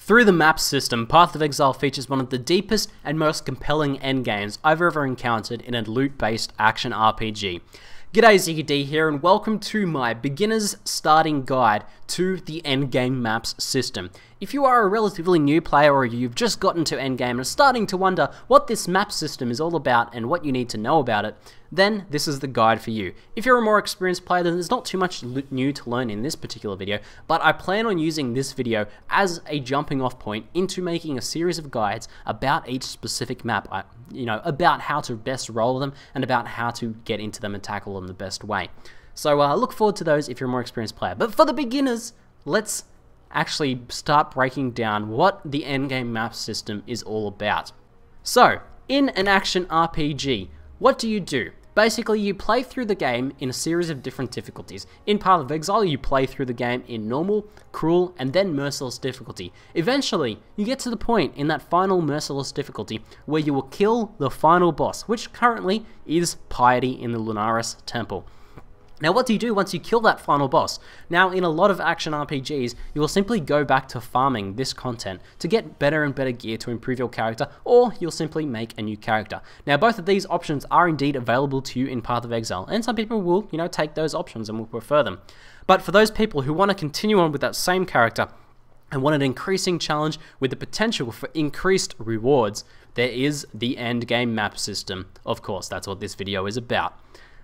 Through the map system, Path of Exile features one of the deepest and most compelling endgames I've ever encountered in a loot-based action RPG. G'day, ZiggyD here, and welcome to my beginner's starting guide to the endgame maps system. If you are a relatively new player or you've just gotten to endgame and are starting to wonder what this map system is all about and what you need to know about it, then this is the guide for you. If you're a more experienced player, then there's not too much new to learn in this particular video, but I plan on using this video as a jumping off point into making a series of guides about each specific map, about how to best roll them and about how to get into them and tackle them the best way. So look forward to those if you're a more experienced player. But for the beginners, let's actually start breaking down what the endgame map system is all about. So, in an action RPG, what do? Basically, you play through the game in a series of different difficulties. In Path of Exile, you play through the game in normal, cruel, and then merciless difficulty. Eventually, you get to the point in that final merciless difficulty where you will kill the final boss, which currently is Piety in the Lunaris Temple. Now, what do you do once you kill that final boss? Now, in a lot of action RPGs, you will simply go back to farming this content to get better and better gear to improve your character, or you'll simply make a new character. Now, both of these options are indeed available to you in Path of Exile, and some people will, take those options and will prefer them. But for those people who want to continue on with that same character and want an increasing challenge with the potential for increased rewards, there is the endgame map system. Of course, that's what this video is about.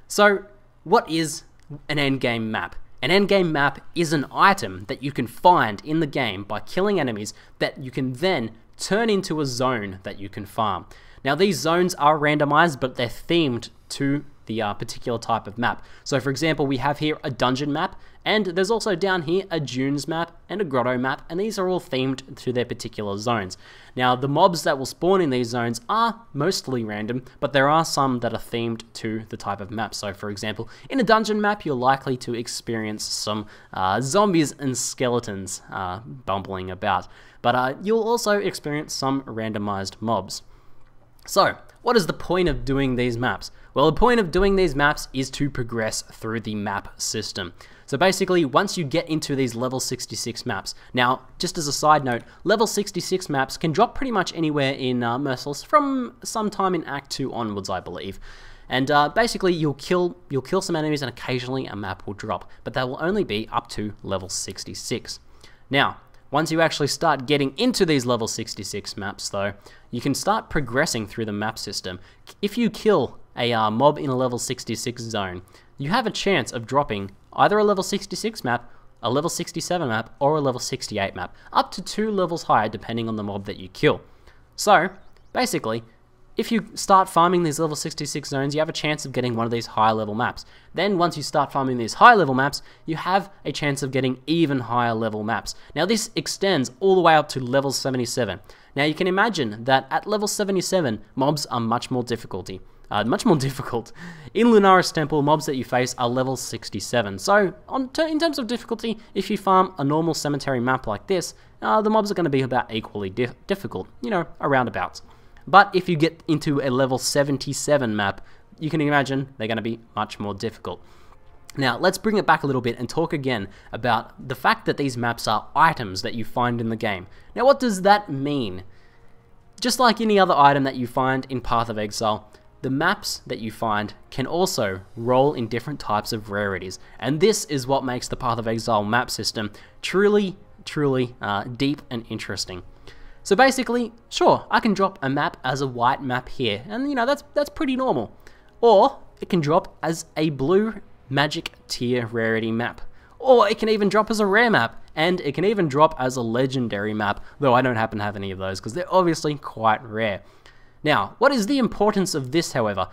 So, what is an endgame map? An endgame map is an item that you can find in the game by killing enemies that you can then turn into a zone that you can farm. Now, these zones are randomized, but they're themed to the particular type of map. So for example, we have here a dungeon map, and there's also down here a dunes map and a grotto map, and these are all themed to their particular zones. Now, the mobs that will spawn in these zones are mostly random, but there are some that are themed to the type of map. So for example, in a dungeon map, you're likely to experience some zombies and skeletons bumbling about, but you'll also experience some randomized mobs. So, what is the point of doing these maps? Well, the point of doing these maps is to progress through the map system. So basically, once you get into these level 66 maps, now, just as a side note, level 66 maps can drop pretty much anywhere in Merciless from sometime in Act 2 onwards, I believe. And basically, you'll kill some enemies and occasionally a map will drop, but that will only be up to level 66. Now, once you actually start getting into these level 66 maps though, you can start progressing through the map system. If you kill a mob in a level 66 zone, you have a chance of dropping either a level 66 map, a level 67 map, or a level 68 map, up to 2 levels higher depending on the mob that you kill. So, basically, if you start farming these level 66 zones, you have a chance of getting one of these higher level maps. Then once you start farming these high level maps, you have a chance of getting even higher level maps. Now this extends all the way up to level 77. Now you can imagine that at level 77, mobs are much more difficult. In Lunaris Temple, mobs that you face are level 67. So in terms of difficulty, if you farm a normal cemetery map like this, the mobs are going to be about equally difficult, around about. But if you get into a level 77 map, you can imagine they're going to be much more difficult. Now, let's bring it back a little bit and talk again about the fact that these maps are items that you find in the game. Now, what does that mean? Just like any other item that you find in Path of Exile, the maps that you find can also roll in different types of rarities. And this is what makes the Path of Exile map system truly deep and interesting. So basically, sure, I can drop a map as a white map here, and that's pretty normal. Or it can drop as a blue magic tier rarity map. Or it can even drop as a rare map, and it can even drop as a legendary map, though I don't happen to have any of those because they're obviously quite rare. Now, what is the importance of this, however?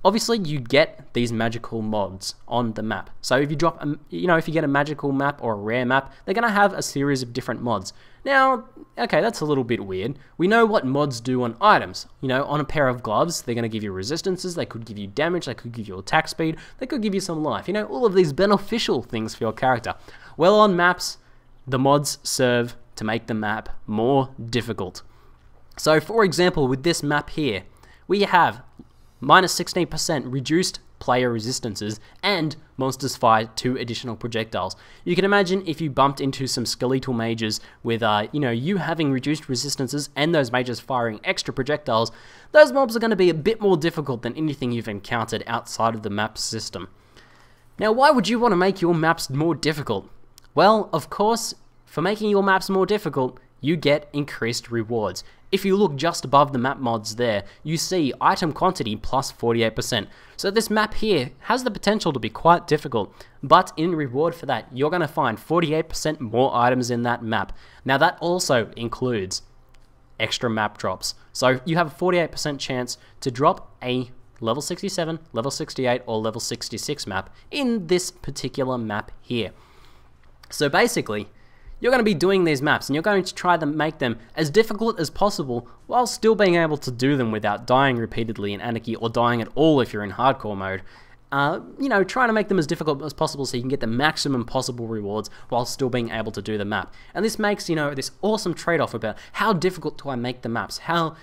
Obviously, you get these magical mods on the map. So if you drop, if you get a magical map or a rare map, they're going to have a series of different mods. Now, okay, that's a little bit weird. We know what mods do on items. On a pair of gloves, they're going to give you resistances, they could give you damage, they could give you attack speed, they could give you some life. All of these beneficial things for your character. Well, on maps, the mods serve to make the map more difficult. So, for example, with this map here, we have minus 16% reduced player resistances, and monsters fire 2 additional projectiles. You can imagine if you bumped into some skeletal mages with, you having reduced resistances and those mages firing extra projectiles, those mobs are going to be a bit more difficult than anything you've encountered outside of the map system. Now, why would you want to make your maps more difficult? Well, of course, for making your maps more difficult, you get increased rewards. If you look just above the map mods there, you see item quantity plus 48%. So this map here has the potential to be quite difficult, but in reward for that, you're going to find 48% more items in that map. Now that also includes extra map drops. So you have a 48% chance to drop a level 67, level 68, or level 66 map in this particular map here. So basically, you're going to be doing these maps and you're going to try to make them as difficult as possible while still being able to do them without dying repeatedly in Anarchy or dying at all if you're in hardcore mode. Trying to make them as difficult as possible so you can get the maximum possible rewards while still being able to do the map. And this makes, this awesome trade-off about how difficult do I make the maps? How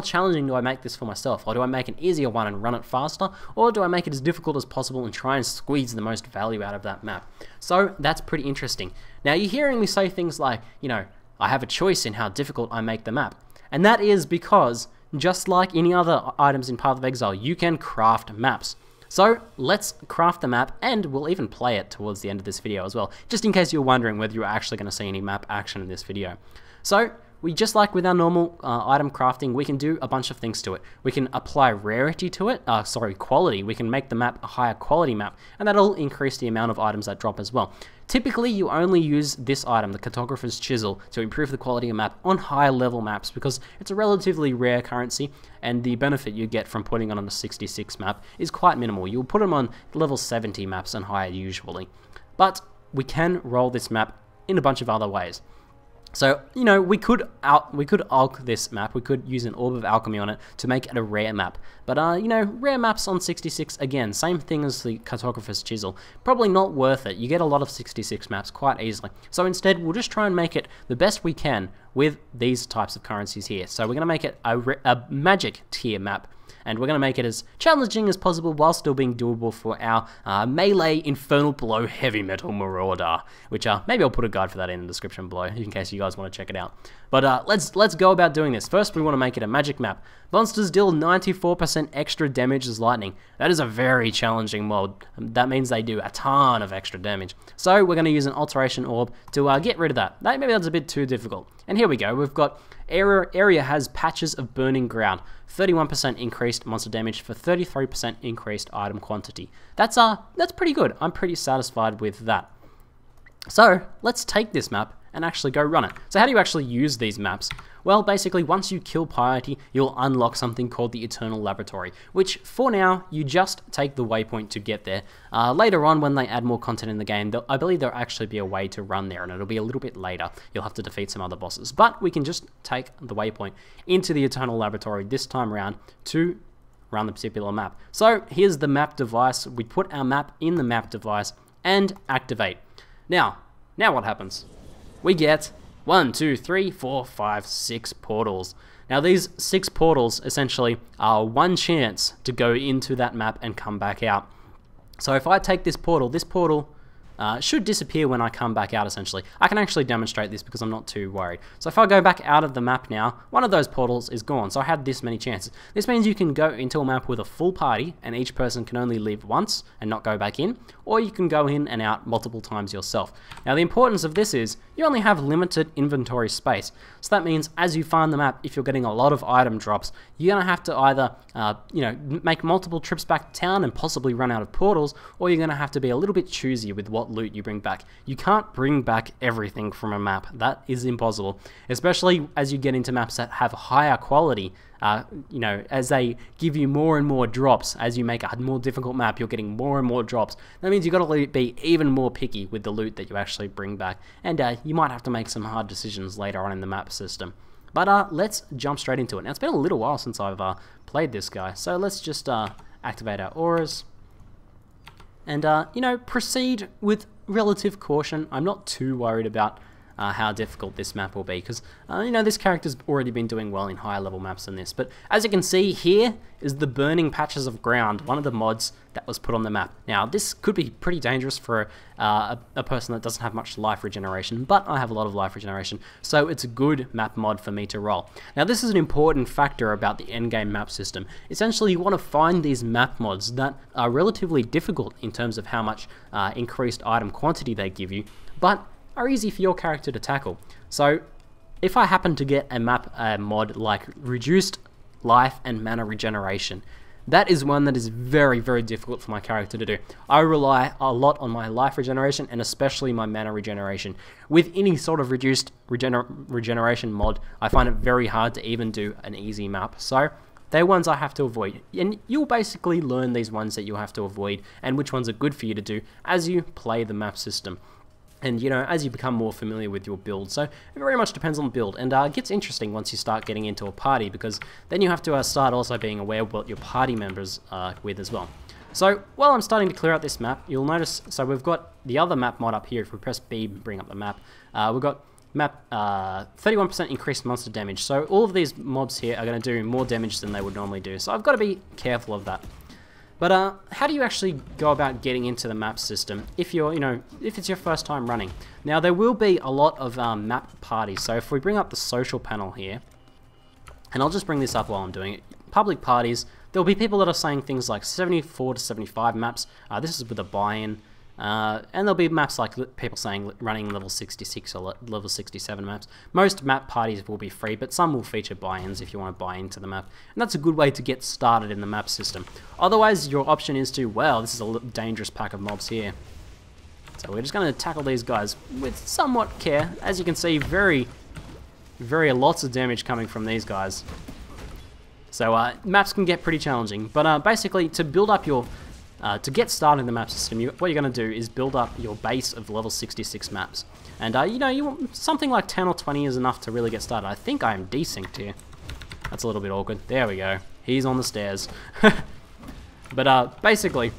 challenging do I make this for myself? Or do I make an easier one and run it faster? Or do I make it as difficult as possible and try and squeeze the most value out of that map? So that's pretty interesting. Now you're hearing me say things like, I have a choice in how difficult I make the map. And that is because, just like any other items in Path of Exile, you can craft maps. So let's craft the map, and we'll even play it towards the end of this video as well, just in case you're wondering whether you're actually going to see any map action in this video. So, just like with our normal item crafting, we can do a bunch of things to it. We can apply rarity to it, quality. We can make the map a higher quality map, and that'll increase the amount of items that drop as well. Typically, you only use this item, the Cartographer's Chisel, to improve the quality of map on higher level maps because it's a relatively rare currency, and the benefit you get from putting it on a 66 map is quite minimal. You'll put them on level 70 maps and higher usually. But we can roll this map in a bunch of other ways. So, we could alch this map, we could use an Orb of Alchemy on it to make it a rare map. But, rare maps on 66, again, same thing as the Cartographer's Chisel. Probably not worth it. You get a lot of 66 maps quite easily. So instead, we'll just try and make it the best we can with these types of currencies here. So we're going to make it a magic tier map. And we're going to make it as challenging as possible while still being doable for our melee Infernal Blow Heavy Metal Marauder, which maybe I'll put a guide for that in the description below in case you guys want to check it out. But let's go about doing this. First, we want to make it a magic map. Monsters deal 94% extra damage as lightning. That is a very challenging mod. That means they do a ton of extra damage. So we're going to use an Alteration Orb to get rid of that. Maybe that's a bit too difficult. And here we go. We've got area has Patches of Burning Ground. 31% increased monster damage for 33% increased item quantity. That's pretty good. I'm pretty satisfied with that. So let's take this map and actually go run it. So how do you actually use these maps? Well, basically, once you kill Piety, you'll unlock something called the Eternal Laboratory, which, for now, you just take the waypoint to get there. Later on, when they add more content in the game, I believe there'll actually be a way to run there, and it'll be a little bit later. You'll have to defeat some other bosses. But we can just take the waypoint into the Eternal Laboratory this time around to run the particular map. So here's the map device. We put our map in the map device and activate. Now what happens? We get 1, 2, 3, 4, 5, 6 portals. Now these 6 portals essentially are one chance to go into that map and come back out. So if I take this portal should disappear when I come back out essentially. I can actually demonstrate this because I'm not too worried. So if I go back out of the map now, one of those portals is gone. So I had this many chances. This means you can go into a map with a full party and each person can only leave once and not go back in, or you can go in and out multiple times yourself. Now the importance of this is you only have limited inventory space. So that means as you find the map, if you're getting a lot of item drops, you're gonna have to either make multiple trips back to town and possibly run out of portals, or you're gonna have to be a little bit choosy with what loot you bring back. You can't bring back everything from a map. That is impossible, especially as you get into maps that have higher quality. As they give you more and more drops, as you make a more difficult map, you're getting more and more drops. That means you've got to be even more picky with the loot that you actually bring back, and you might have to make some hard decisions later on in the map system. But let's jump straight into it. Now, it's been a little while since I've played this guy, so let's just activate our auras, and proceed with relative caution. I'm not too worried about how difficult this map will be, because you know, this character's already been doing well in higher level maps than this. But as you can see, here is the burning patches of ground, one of the mods that was put on the map. Now this could be pretty dangerous for a person that doesn't have much life regeneration, but I have a lot of life regeneration, so it's a good map mod for me to roll. Now this is an important factor about the endgame map system. Essentially, you want to find these map mods that are relatively difficult in terms of how much increased item quantity they give you, but are easy for your character to tackle. So if I happen to get a map mod like reduced life and mana regeneration, that is one that is very, very difficult for my character to do. I rely a lot on my life regeneration and especially my mana regeneration. With any sort of reduced regeneration mod, I find it very hard to even do an easy map. So they're ones I have to avoid, and you'll basically learn these ones that you'll have to avoid and which ones are good for you to do as you play the map system. And you know, as you become more familiar with your build. So it very much depends on the build, and it gets interesting once you start getting into a party, because then you have to start also being aware of what your party members are with as well. So while I'm starting to clear out this map, you'll notice, so we've got the other map mod up here. If we press B, bring up the map, we've got map 31% increased monster damage. So all of these mobs here are going to do more damage than they would normally do, so I've got to be careful of that. But how do you actually go about getting into the map system if you're, if it's your first time running? Now there will be a lot of map parties. So if we bring up the social panel here, and I'll just bring this up while I'm doing it. Public parties, there'll be people that are saying things like 74 to 75 maps. This is with a buy-in. And there'll be maps like people saying running level 66 or level 67 maps. Most map parties will be free, but some will feature buy-ins if you want to buy into the map. And that's a good way to get started in the map system. Otherwise, your option is to, well, this is a dangerous pack of mobs here. So we're just going to tackle these guys with somewhat care. As you can see, very lots of damage coming from these guys. So maps can get pretty challenging. But basically, to build up your... to get started in the map system, what you're going to do is build up your base of level 66 maps. And, you want something like 10 or 20 is enough to really get started. I think I am desynced here. That's a little bit awkward. There we go. He's on the stairs. But, basically,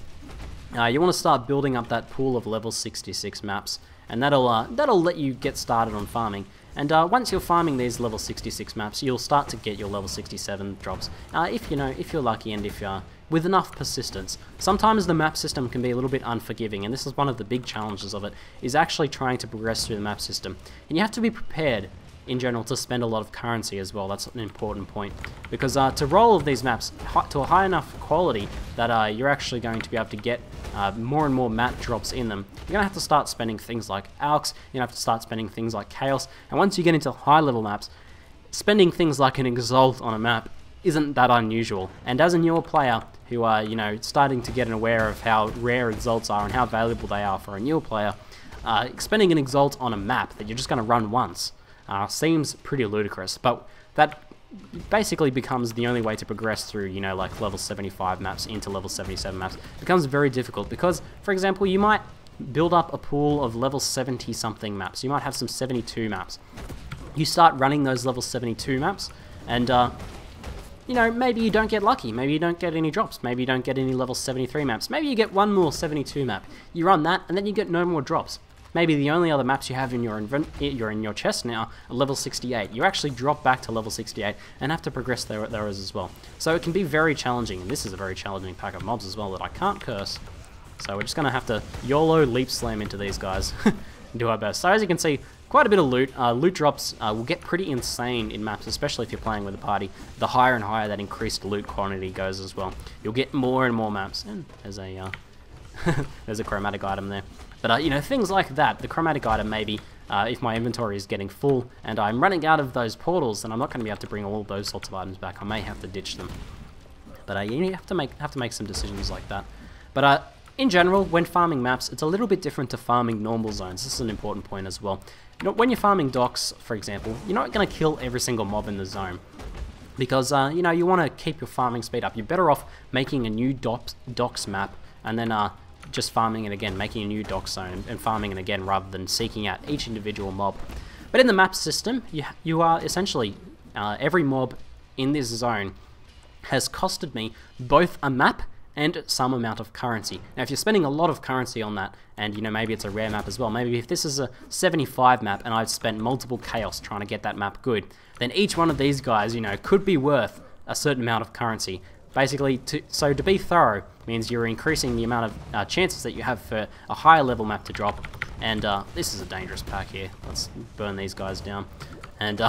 you want to start building up that pool of level 66 maps. And that'll let you get started on farming. And once you're farming these level 66 maps, you'll start to get your level 67 drops. If you're lucky and if you're with enough persistence. Sometimes the map system can be a little bit unforgiving, and this is one of the big challenges of it, is actually trying to progress through the map system. And you have to be prepared, in general, to spend a lot of currency as well. That's an important point. Because to roll of these maps to a high enough quality that you're actually going to be able to get more and more map drops in them, you're going to have to start spending things like Alks, you're going to have to start spending things like Chaos, and once you get into high level maps, spending things like an Exalt on a map isn't that unusual. And as a newer player who are, starting to get aware of how rare Exalts are and how valuable they are for a newer player, spending an Exalt on a map that you're just going to run once seems pretty ludicrous. But that basically becomes the only way to progress through, like level 75 maps into level 77 maps. It becomes very difficult because, for example, you might build up a pool of level 70 something maps. You might have some 72 maps. You start running those level 72 maps and maybe you don't get lucky, maybe you don't get any drops, maybe you don't get any level 73 maps, maybe you get one more 72 map, you run that, and then you get no more drops. Maybe the only other maps you have in your chest now are level 68. You actually drop back to level 68 and have to progress those as well. So it can be very challenging, and this is a very challenging pack of mobs as well that I can't curse. So we're just going to have to YOLO leap slam into these guys and do our best. So as you can see, quite a bit of loot. Loot drops will get pretty insane in maps, especially if you're playing with a party. The higher and higher that increased loot quantity goes as well. You'll get more and more maps. And there's a there's a chromatic item there. But things like that. The chromatic item maybe if my inventory is getting full and I'm running out of those portals, then I'm not going to be able to bring all those sorts of items back. I may have to ditch them. But you have to make some decisions like that. But in general, when farming maps, it's a little bit different to farming normal zones. This is an important point as well. When you're farming docks, for example, you're not going to kill every single mob in the zone. Because, you want to keep your farming speed up. You're better off making a new docks map and then just farming it again, making a new dock zone and farming it again rather than seeking out each individual mob. But in the map system, you are essentially, every mob in this zone has costed me both a map and some amount of currency. Now if you're spending a lot of currency on that, and you know, maybe it's a rare map as well, maybe if this is a 75 map and I've spent multiple chaos trying to get that map good, then each one of these guys, you know, could be worth a certain amount of currency. Basically, to be thorough means you're increasing the amount of chances that you have for a higher level map to drop. And this is a dangerous pack here. Let's burn these guys down. And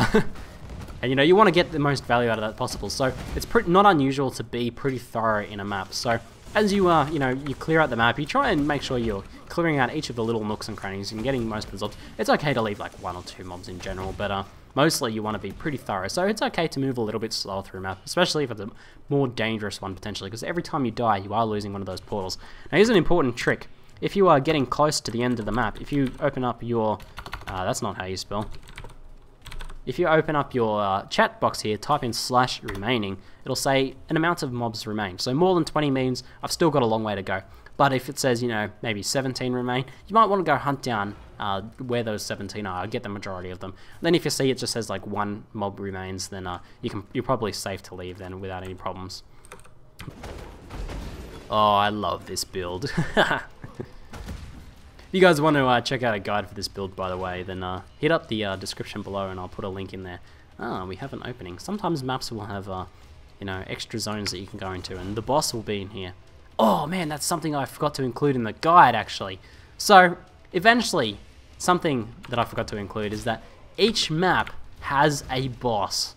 and you know, you want to get the most value out of that possible. So it's not unusual to be pretty thorough in a map. So as you you know, you clear out the map, you try and make sure you're clearing out each of the little nooks and crannies and getting most results. It's okay to leave like 1 or 2 mobs in general, but mostly you want to be pretty thorough. So it's okay to move a little bit slower through a map, especially if it's a more dangerous one potentially, because every time you die, you are losing one of those portals. Now here's an important trick. If you are getting close to the end of the map, if you open up your, that's not how you spell. If you open up your chat box here, type in /remaining, it'll say an amount of mobs remain. So more than 20 means I've still got a long way to go. But if it says, you know, maybe 17 remain, you might want to go hunt down where those 17 are, get the majority of them. And then if you see it just says like 1 mob remains, then you're probably safe to leave then without any problems. Oh, I love this build. If you guys want to check out a guide for this build, by the way, then hit up the description below and I'll put a link in there. We have an opening. Sometimes maps will have, you know, extra zones that you can go into, and the boss will be in here. Oh man, that's something I forgot to include in the guide, actually. So, eventually, something that I forgot to include is that each map has a boss.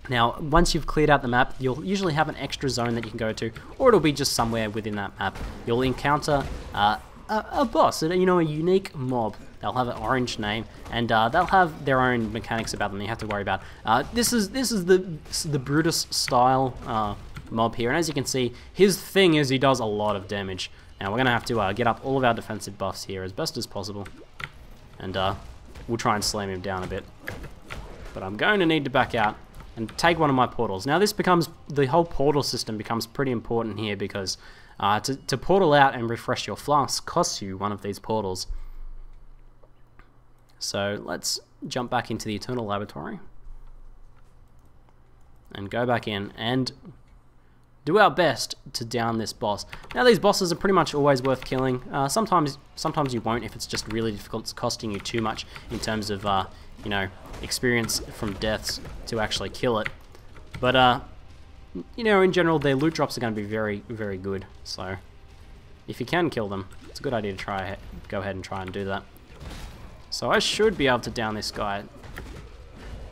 Now, once you've cleared out the map, you'll usually have an extra zone that you can go to, or it'll be just somewhere within that map. You'll encounter a boss, you know, a unique mob. They'll have an orange name, and they'll have their own mechanics about them you have to worry about. This is the Brutus style mob here, and as you can see, his thing is he does a lot of damage. Now we're gonna have to get up all of our defensive buffs here as best as possible, and we'll try and slam him down a bit. But I'm going to need to back out and take one of my portals. Now the whole portal system becomes pretty important here, because to portal out and refresh your flask costs you one of these portals. So let's jump back into the Eternal Laboratory and go back in and do our best to down this boss. Now these bosses are pretty much always worth killing. Sometimes you won't if it's just really difficult. It's costing you too much in terms of you know, experience from deaths to actually kill it. But you know, in general, their loot drops are going to be very, very good. So if you can kill them, it's a good idea to go ahead and try and do that. So I should be able to down this guy.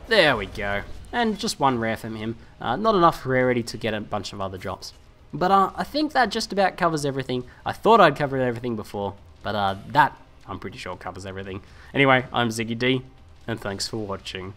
There we go. And just 1 rare from him. Not enough rarity to get a bunch of other drops. But I think that just about covers everything. I thought I'd covered everything before, but that, I'm pretty sure, covers everything. Anyway, I'm ZiggyD, and thanks for watching.